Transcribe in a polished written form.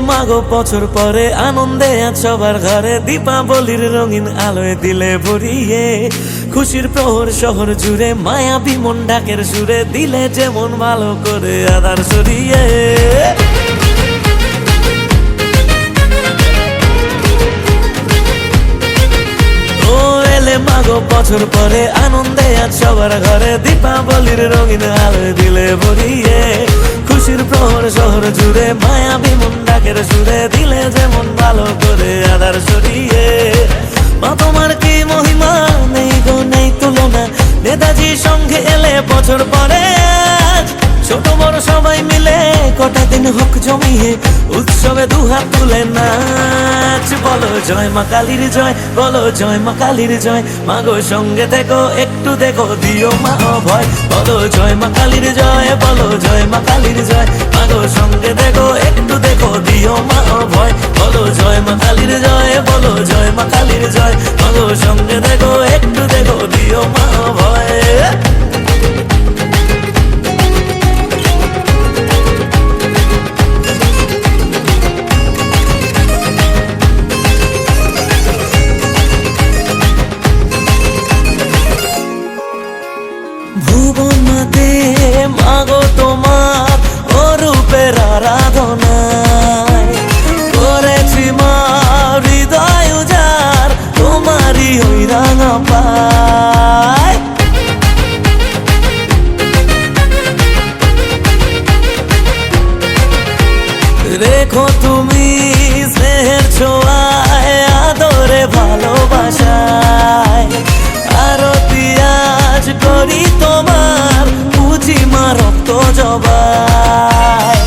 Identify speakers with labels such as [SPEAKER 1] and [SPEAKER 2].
[SPEAKER 1] মাগো বছর পরে আনন্দে আজ সবার ঘরে, দীপাবলির রঙিন আলোয় দিলে ভরিয়ে, খুশির প্রহর শহর জুড়ে মায়াবী মন ডাকের সুরে, দিলে যেমন ভালো করে আধার সরিয়ে। মাগো বছর পরে আনন্দে আজ সবার ঘরে, দীপাবলির রঙিন আলোয় দিলে ভরিয়ে, খুশির প্রহর শহর জুড়ে মায়াবী মন ডাকের সুরে, দিলে যেমন ভালো করে আধার সরিয়ে। মা তোমার কি মহিমা, নেই গো নেই তুলনা, নেতাজি সঙ্গে এলে বছর পরে আজ, ছোট বড় সবাই মিলে কটা দিন হোক জমিয়ে, উৎসবে দুহাত তুলে নাচ। বলো জয় মা কালীর জয়, বলো জয় মা কালীর জয়, মাগো সঙ্গে দেখো একটু দেখো দিও মা ভয়। বলো জয় মা কালীর জয়, বলো জয় মা কালীর জয়, মাগো সঙ্গে দেখো একটু দেখো দিও মা ভয়। বলো জয় মা কালীর জয়, বলো জয় মা কালীর জয়, মাগো সঙ্গে দেখো একটু দেখো দিও মা ভয়। ভুবনতে মাগো তোমার অরূপের আরাধনায়, করেছি মা হৃদয় উজাড় তোমারই ওই রাঙা পায়। রেখো তুমি স্নেহের ছোঁয়ায়, আদরে ভালোবাসায়, আরতি আজ করি তোমার, বুঝি মা রক্ত জবাই।